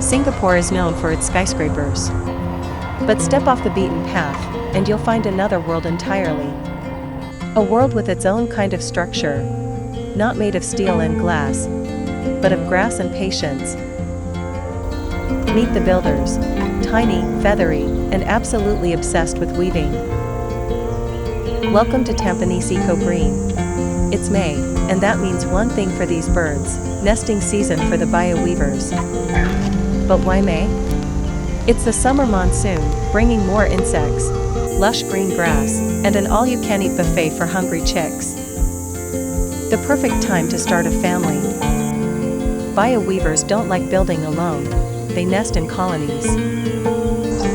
Singapore is known for its skyscrapers. But step off the beaten path, and you'll find another world entirely. A world with its own kind of structure, not made of steel and glass, but of grass and patience. Meet the builders, tiny, feathery, and absolutely obsessed with weaving. Welcome to Tampines Eco Green. It's May, and that means one thing for these birds: nesting season for the Baya Weavers. But why May? It's the summer monsoon, bringing more insects, lush green grass, and an all-you-can-eat buffet for hungry chicks. The perfect time to start a family. Baya Weavers don't like building alone, they nest in colonies.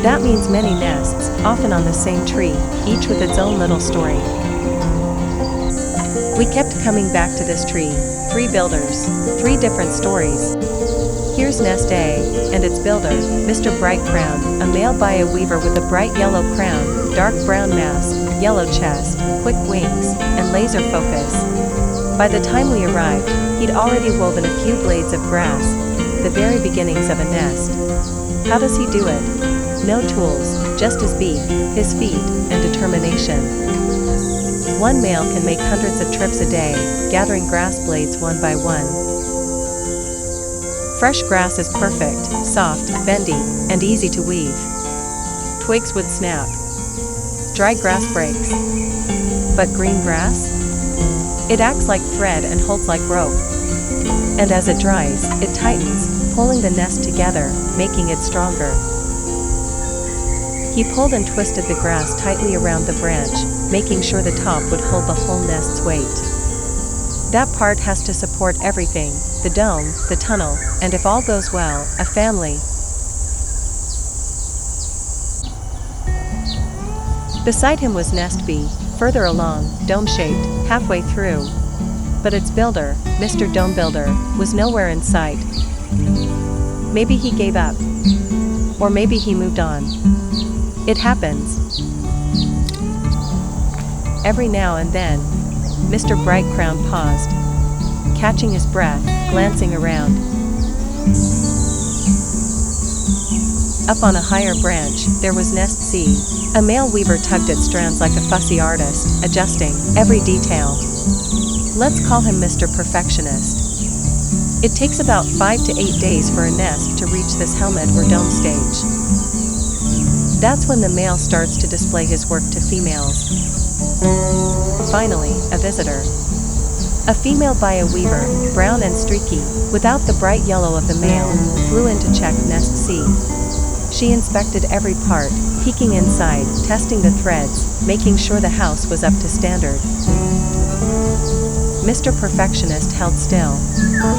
That means many nests, often on the same tree, each with its own little story. We kept coming back to this tree, 3 builders, 3 different stories. Here's Nest A, and its builder, Mr. Bright Crown, a male Baya Weaver with a bright yellow crown, dark brown mask, yellow chest, quick wings, and laser focus. By the time we arrived, he'd already woven a few blades of grass, the very beginnings of a nest. How does he do it? No tools, just his beak, his feet, and determination. One male can make hundreds of trips a day, gathering grass blades one by one. Fresh grass is perfect, soft, bendy, and easy to weave. Twigs would snap. Dry grass breaks. But green grass? It acts like thread and holds like rope. And as it dries, it tightens, pulling the nest together, making it stronger. He pulled and twisted the grass tightly around the branch, making sure the top would hold the whole nest's weight. That part has to support everything: the dome, the tunnel, and if all goes well, a family. Beside him was Nest B, further along, dome-shaped, halfway through. But its builder, Mr. Dome Builder, was nowhere in sight. Maybe he gave up. Or maybe he moved on. It happens. Every now and then, Mr. Bright Crown paused, catching his breath, glancing around. Up on a higher branch, there was Nest C. A male weaver tugged at strands like a fussy artist, adjusting every detail. Let's call him Mr. Perfectionist. It takes about 5 to 8 days for a nest to reach this helmet or dome stage. That's when the male starts to display his work to females. Finally, a visitor. A female Baya Weaver, brown and streaky, without the bright yellow of the male, flew in to check Nest C. She inspected every part, peeking inside, testing the threads, making sure the house was up to standard. Mr. Perfectionist held still.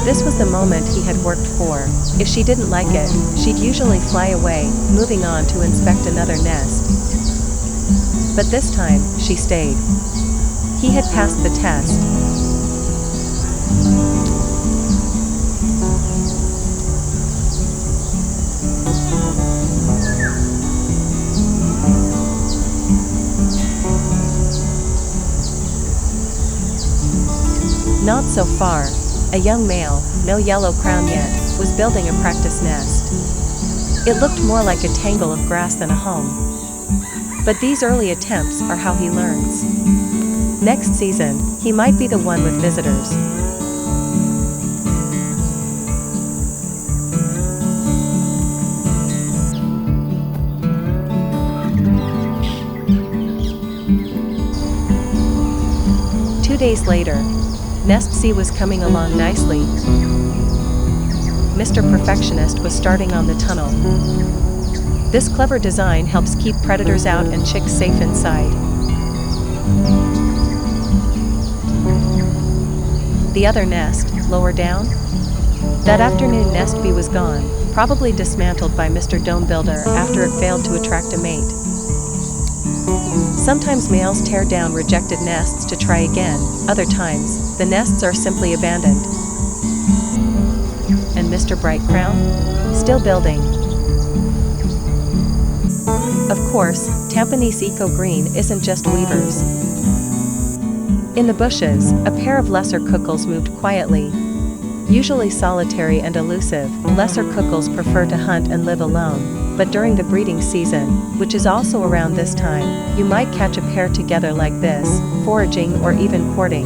This was the moment he had worked for. If she didn't like it, she'd usually fly away, moving on to inspect another nest. But this time, she stayed. He had passed the test. Not so far. A young male, no yellow crown yet, was building a practice nest. It looked more like a tangle of grass than a home. But these early attempts are how he learns. Next season, he might be the one with visitors. Two days later, Nest C was coming along nicely. Mr. Perfectionist was starting on the tunnel. This clever design helps keep predators out and chicks safe inside. The other nest, lower down? That afternoon Nest B was gone, probably dismantled by Mr. Dome Builder after it failed to attract a mate. Sometimes males tear down rejected nests to try again, other times, the nests are simply abandoned. And Mr. Bright Crown? Still building. Of course, Tampines Eco Green isn't just weavers. In the bushes, a pair of Lesser Coucals moved quietly. Usually solitary and elusive, lesser coucals prefer to hunt and live alone, but during the breeding season, which is also around this time, you might catch a pair together like this, foraging or even courting.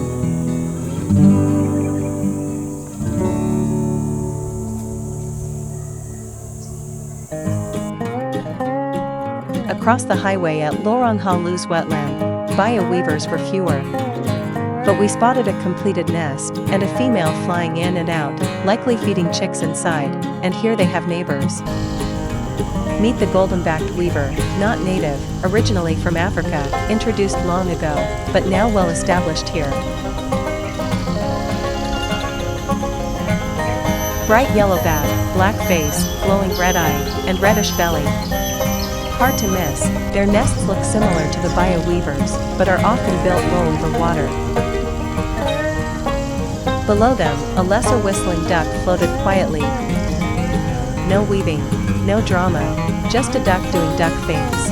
Across the highway at Lorong Halus wetland, Baya Weavers were fewer. But we spotted a completed nest, and a female flying in and out, likely feeding chicks inside, and here they have neighbors. Meet the golden-backed weaver, not native, originally from Africa, introduced long ago, but now well established here. Bright yellow back, black face, glowing red eye, and reddish belly. Hard to miss, their nests look similar to the Baya Weavers, but are often built low over water. Below them, a lesser whistling duck floated quietly. No weaving, no drama, just a duck doing duck things.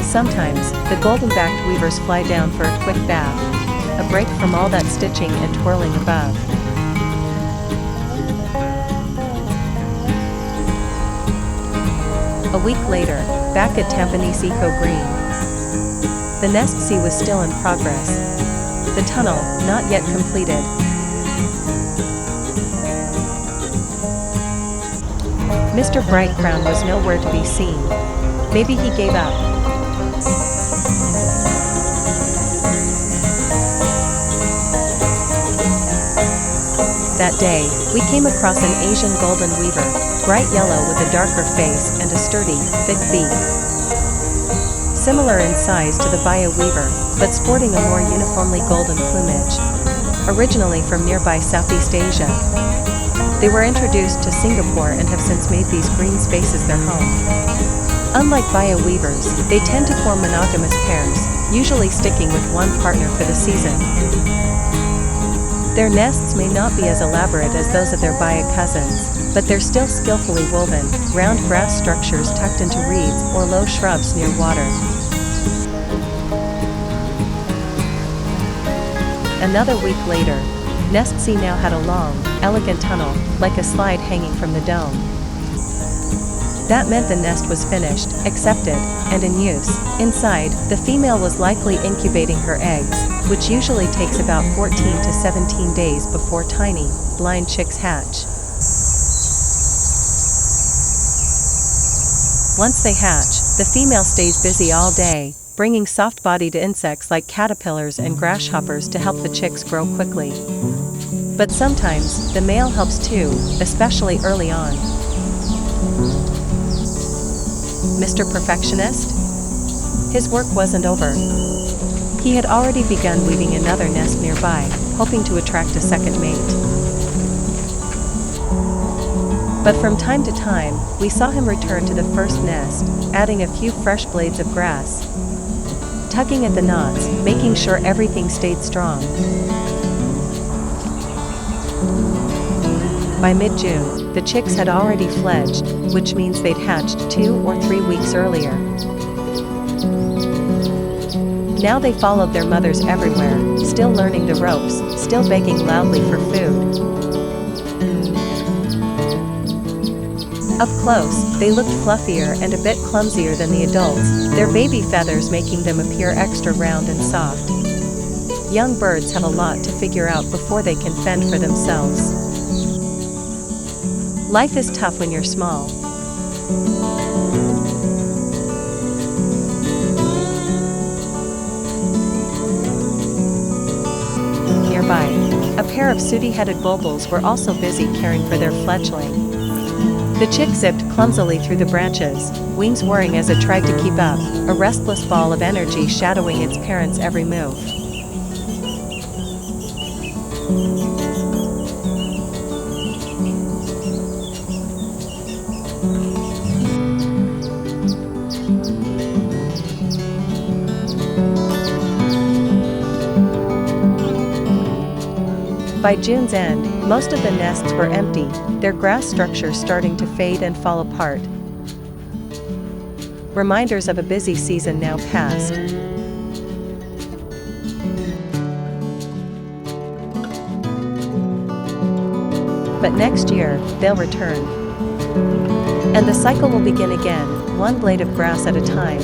Sometimes, the golden-backed weavers fly down for a quick bath, a break from all that stitching and twirling above. A week later, back at Tampines Eco Green. The nest C was still in progress. The tunnel, not yet completed. Mr. Brightcrown was nowhere to be seen. Maybe he gave up. That day, we came across an Asian golden weaver, bright yellow with a darker face and a sturdy, thick beak. Similar in size to the Baya Weaver, but sporting a more uniformly golden plumage. Originally from nearby Southeast Asia. They were introduced to Singapore and have since made these green spaces their home. Unlike Baya Weavers, they tend to form monogamous pairs, usually sticking with one partner for the season. Their nests may not be as elaborate as those of their Baya cousins, but they're still skillfully woven, round grass structures tucked into reeds or low shrubs near water. Another week later, Nest C now had a long, elegant tunnel, like a slide hanging from the dome. That meant the nest was finished, accepted, and in use. Inside, the female was likely incubating her eggs, which usually takes about 14 to 17 days before tiny, blind chicks hatch. Once they hatch, the female stays busy all day, bringing soft-bodied insects like caterpillars and grasshoppers to help the chicks grow quickly. But sometimes, the male helps too, especially early on. Mr. Perfectionist? His work wasn't over. He had already begun weaving another nest nearby, hoping to attract a second mate. But from time to time, we saw him return to the first nest, adding a few fresh blades of grass, tugging at the knots, making sure everything stayed strong. By mid-June, the chicks had already fledged, which means they'd hatched 2 or 3 weeks earlier. Now they followed their mothers everywhere, still learning the ropes, still begging loudly for food. Up close, they looked fluffier and a bit clumsier than the adults, their baby feathers making them appear extra round and soft. Young birds have a lot to figure out before they can fend for themselves. Life is tough when you're small. Nearby, a pair of Sooty-headed Bulbuls were also busy caring for their fledgling. The chick zipped clumsily through the branches, wings whirring as it tried to keep up, a restless ball of energy shadowing its parents' every move. By June's end, most of the nests were empty, their grass structures starting to fade and fall apart. Reminders of a busy season now past. But next year, they'll return. And the cycle will begin again, one blade of grass at a time.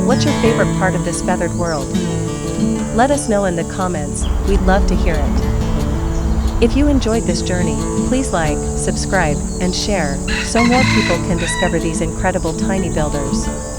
What's your favorite part of this feathered world? Let us know in the comments, we'd love to hear it. If you enjoyed this journey, please like, subscribe, and share, so more people can discover these incredible tiny builders.